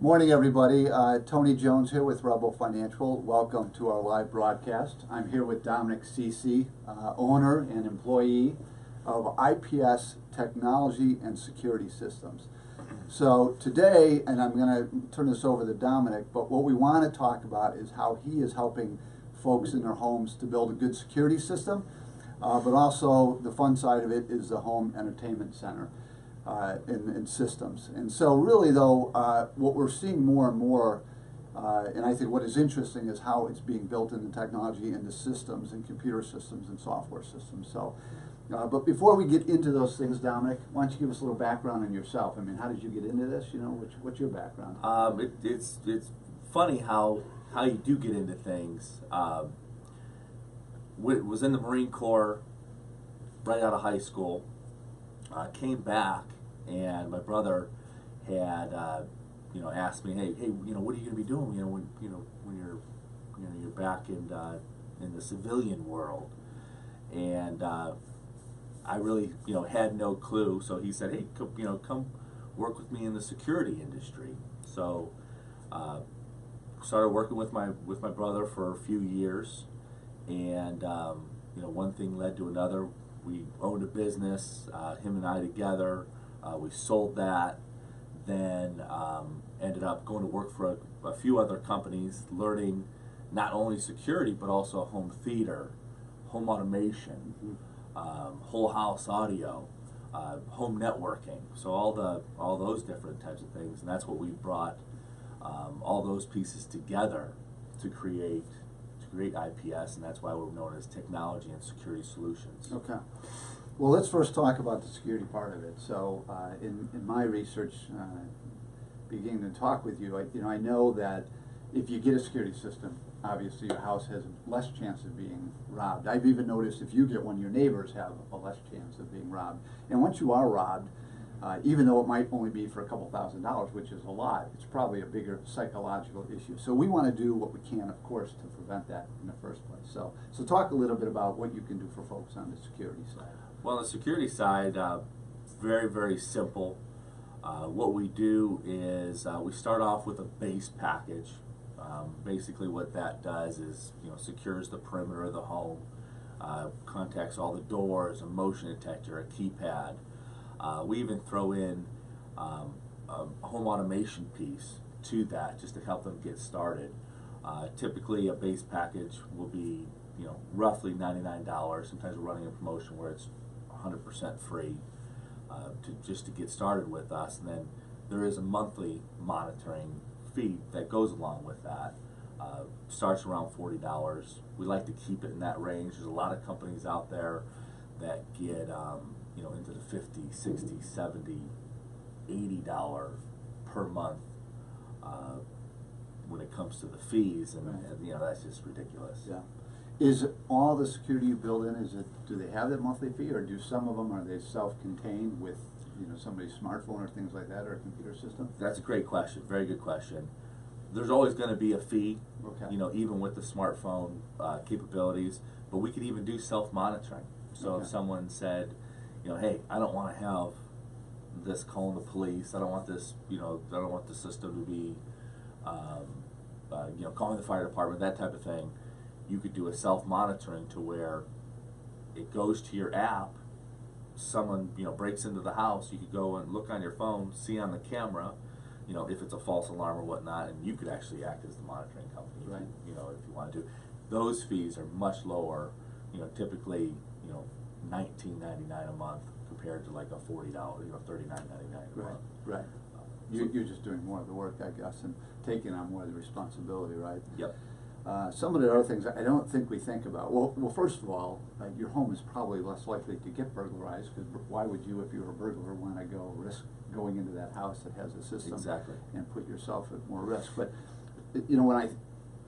Morning, everybody. Tony Jones here with Rebel Financial. Welcome to our live broadcast. I'm here with Dominic, Sisi, owner and employee of IPS Technology and Security Systems. So today, and I'm going to turn this over to Dominic, but what we want to talk about is how he is helping folks in their homes to build a good security system, but also the fun side of it is the home entertainment center. In systems. And so really though, what we're seeing more and more, and I think what is interesting is how it's being built into technology, into systems and computer systems and software systems. So, but before we get into those things, Dominic, why don't you give us a little background on yourself? I mean, how did you get into this? You know, what's your background? It's funny how you do get into things. Was in the Marine Corps right out of high school. Came back, and my brother had asked me, hey, what are you going to be doing? When you're back in the civilian world, and I really had no clue. So he said, hey, come work with me in the security industry. So started working with my brother for a few years, and one thing led to another. We owned a business, him and I together. We sold that, then ended up going to work for a few other companies, learning not only security but also home theater, home automation, whole house audio, home networking. So all those different types of things, and that's what we brought all those pieces together to create IPS, and that's why we're known as Technology and Security Solutions. Okay. Well, let's first talk about the security part of it. So, in my research, beginning to talk with you, I know that if you get a security system, obviously your house has less chance of being robbed. I've even noticed if you get one, your neighbors have a less chance of being robbed. And once you are robbed, even though it might only be for a couple $1,000s, which is a lot, it's probably a bigger psychological issue. So we want to do what we can, of course, to prevent that in the first place. So talk a little bit about what you can do for folks on the security side. Well, on the security side, very, very simple. What we do is we start off with a base package. Basically what that does is secures the perimeter of the home, contacts all the doors, a motion detector, a keypad. We even throw in a home automation piece to that just to help them get started. Typically a base package will be roughly $99. Sometimes we're running a promotion where it's 100% free just to get started with us, and then there is a monthly monitoring fee that goes along with that. Starts around $40. We like to keep it in that range. There's a lot of companies out there that get into the $50, $60, $70, $80 per month when it comes to the fees, and that's just ridiculous. Yeah. Is all the security you build in, do they have that monthly fee, or do some of them, are they self-contained with somebody's smartphone or things like that, or a computer system? That's a great question, very good question. There's always going to be a fee, okay, even with the smartphone capabilities, but we could even do self-monitoring. So okay, if someone said, hey, I don't want to have this calling the police, I don't want this, I don't want the system to be, calling the fire department, that type of thing, you could do a self-monitoring to where it goes to your app. Someone breaks into the house, you could go and look on your phone, see on the camera, if it's a false alarm or whatnot, and you could actually act as the monitoring company, right, if you want to do. Those fees are much lower, typically $19.99 a month compared to like a $40, $39.99 a month. Right. You're just doing more of the work, I guess, and taking on more of the responsibility, right? Yep. Some of the other things I don't think we think about. Well, first of all, your home is probably less likely to get burglarized, because why would you, if you were a burglar, want to risk going into that house that has a system, exactly, and put yourself at more risk? But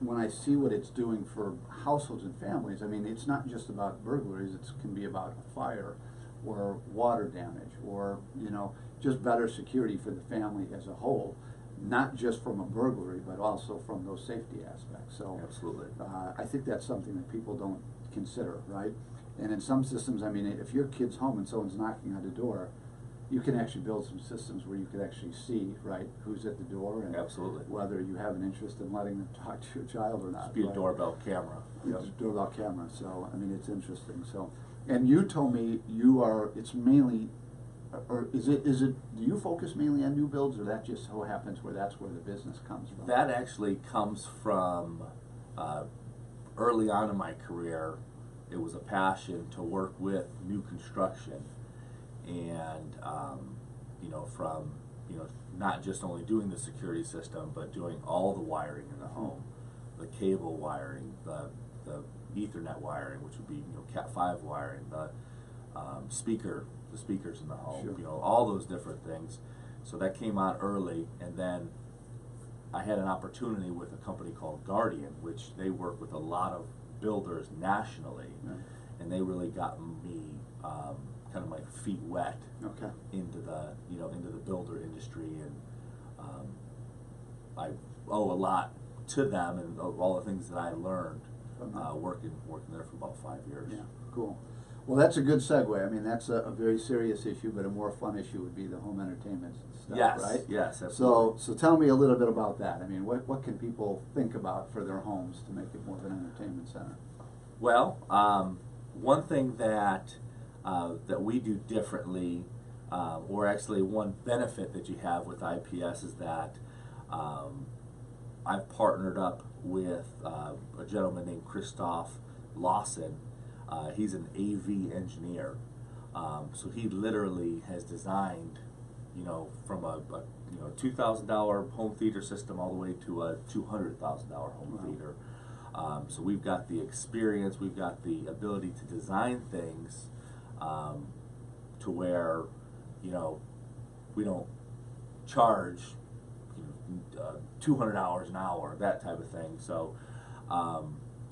when I see what it's doing for households and families, I mean, it's not just about burglaries. It can be about a fire, or water damage, or just better security for the family as a whole. Not just from a burglary, but also from those safety aspects. So absolutely, I think that's something that people don't consider, right? And in some systems, I mean, if your kid's home and someone's knocking on the door, you can actually build some systems where you could actually see, right, who's at the door and Absolutely. whether you have an interest in letting them talk to your child or not. Just be a right? doorbell camera. It's a doorbell camera, so, I mean, it's interesting, so. And you told me you are, it's mainly, or is it, do you focus mainly on new builds, or that just so happens where that's where the business comes from? That actually comes from early on in my career. It was a passion to work with new construction, and you know, from not just only doing the security system, but doing all the wiring in the home, the cable wiring, the Ethernet wiring, which would be Cat5 wiring, the speakers in the home, Sure. All those different things. So that came out early, and then I had an opportunity with a company called Guardian, which they work with a lot of builders nationally, Yeah. and they really got me kind of my feet wet Okay. into the into the builder industry, and I owe a lot to them and all the things that I learned working there for about 5 years. Yeah, cool. Well, that's a good segue. I mean, that's a very serious issue, but a more fun issue would be the home entertainment stuff, Yes, right? yes, absolutely. So tell me a little bit about that. I mean, what can people think about for their homes to make it more of an entertainment center? Well, one thing that we do differently, or actually one benefit that you have with IPS, is that I've partnered up with a gentleman named Christoph Lawson. He's an AV engineer, so he literally has designed, from a $2,000 home theater system all the way to a $200,000 home Wow. theater. So we've got the experience, we've got the ability to design things to where, we don't charge $200 an hour, that type of thing. So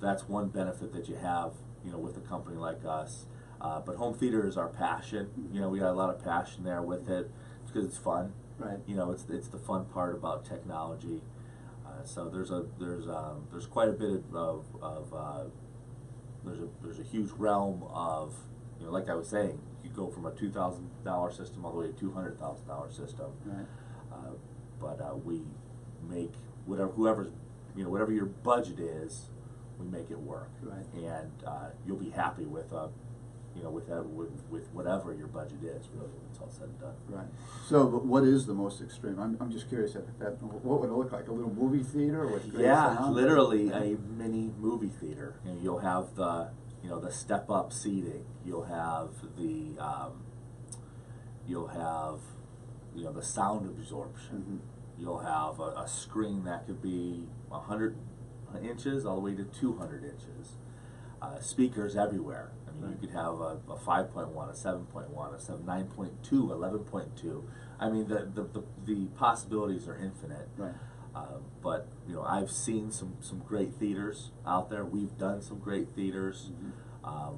that's one benefit that you have, with a company like us. But home theater is our passion. We got a lot of passion there with it because it's fun. Right. It's the fun part about technology. So there's quite a bit of there's a huge realm of, like I was saying, you go from a $2,000 system all the way to $200,000 system. Right. But we make whatever your budget is, we make it work. Right. And you'll be happy with with whatever your budget is, really, when it's all said and done. Right. So, but what is the most extreme? I'm just curious. What would it look like? A little movie theater with great Yeah, sound? literally a mini movie theater. You'll have the step up seating. You'll have the the sound absorption. Mm-hmm. You'll have a screen that could be 100 inches all the way to 200 inches. Speakers everywhere. I mean, Right. you could have a 5.1, a 7.1, a 9.2, 11.2. I mean, the possibilities are infinite. Right. But I've seen some great theaters out there. We've done some great theaters. Mm-hmm.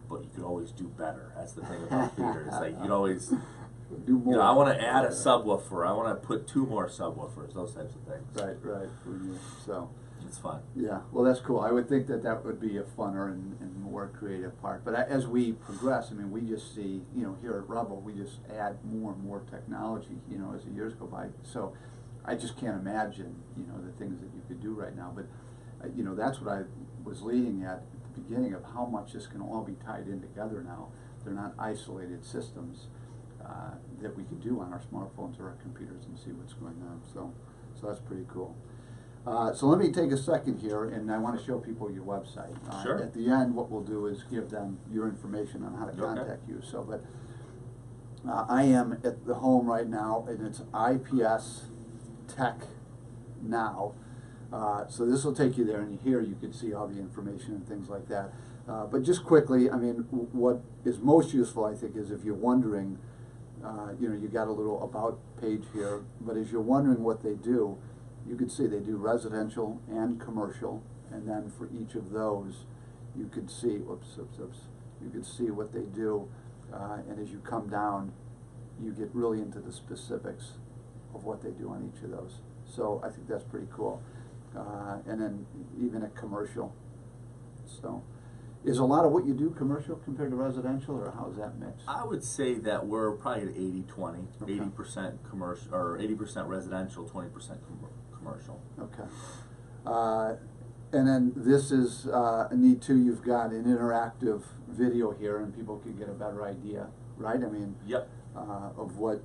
But you could always do better. That's the thing about theater. It's like you could always do more. I want to add a subwoofer. I want to put 2 more subwoofers. Those types of things. Right. So. It's fun. Yeah, well, that's cool. I would think that would be a funner and more creative part. But as we progress, I mean, we just see, here at Rebel, we just add more and more technology, as the years go by. So I just can't imagine, the things that you could do right now. But, that's what I was leading at the beginning of how much this can all be tied in together now. They're not isolated systems that we can do on our smartphones or our computers and see what's going on. So that's pretty cool. So let me take a second here, and I want to show people your website. Sure. At the end, what we'll do is give them your information on how to contact you. So, but I am at the home right now, and it's IPS Tech Now. So this will take you there, and here you can see all the information and things like that. But just quickly, I mean, what is most useful, I think, is if you're wondering, you got a little about page here, but as you're wondering what they do, you can see they do residential and commercial, and then for each of those, you could see, you could see what they do, and as you come down, you get really into the specifics of what they do on each of those. So I think that's pretty cool. And then even a commercial. So, Is a lot of what you do commercial compared to residential, or how's that mix? I would say that we're probably at 80-20, Okay. 80% commercial, or 80% residential, 20% commercial. Okay. And then this is neat too. You've got an interactive video here, and people can get a better idea, right? I mean, Yep. of what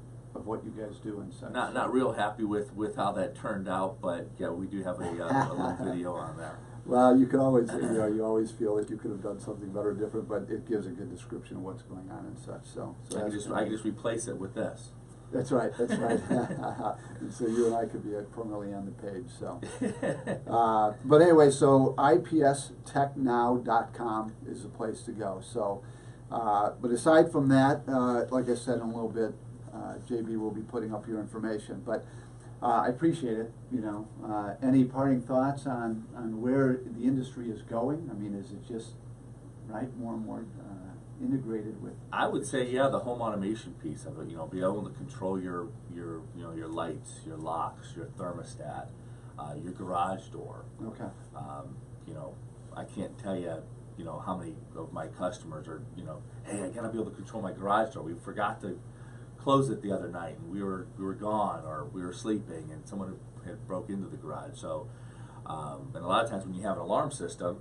you guys do and such. Not real happy with how that turned out, but yeah, we do have a little video on there. Well, you can always, you always feel that you could have done something better or different, but it gives a good description of what's going on and such. So I can just replace it with this. That's right. That's right. And so you and I could be permanently on the page. So, but anyway, so ipstechnow.com is the place to go. So, but aside from that, like I said in a little bit, JB will be putting up your information. But I appreciate it. Any parting thoughts on where the industry is going? I mean, is it just more and more integrated with? I would say, yeah, the home automation piece of it. Be able to control your lights, your locks, your thermostat, your garage door. Okay. I can't tell you, how many of my customers are, hey, I gotta be able to control my garage door. We forgot to close it the other night, and we were gone, or we were sleeping, and someone had broke into the garage. So, and a lot of times when you have an alarm system,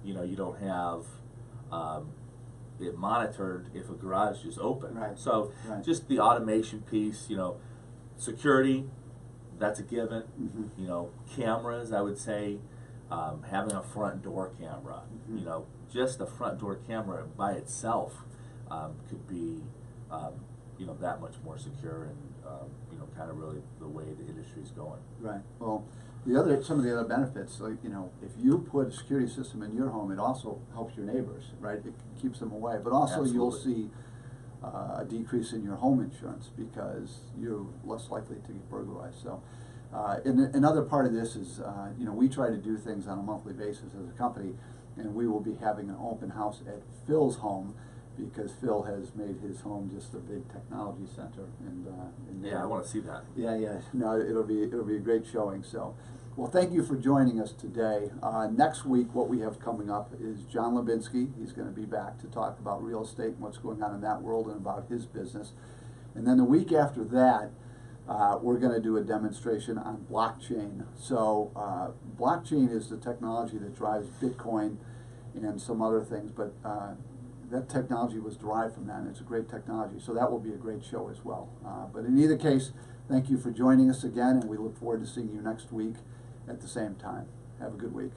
you don't have it monitored if a garage is open. Right. So Right. just the automation piece, security, that's a given. Mm-hmm. Cameras, I would say, having a front door camera, Mm-hmm. Just a front door camera by itself could be, that much more secure, and kind of really the way the industry's going. Right. Well, some of the other benefits, like, if you put a security system in your home, it also helps your neighbors, right? It keeps them away. But also you'll see a decrease in your home insurance because you're less likely to get burglarized. So, another part of this is, we try to do things on a monthly basis as a company, and we will be having an open house at Phil's home, because Phil has made his home just a big technology center, and Yeah, I want to see that. yeah. No, it'll be a great showing. So, well, thank you for joining us today. Next week, what we have coming up is John Lubinsky. He's going to be back to talk about real estate and what's going on in that world and about his business. And then the week after that, we're going to do a demonstration on blockchain. So, blockchain is the technology that drives Bitcoin and some other things, but that technology was derived from that, and it's a great technology. So that will be a great show as well. But in either case, thank you for joining us again, and we look forward to seeing you next week at the same time. Have a good week.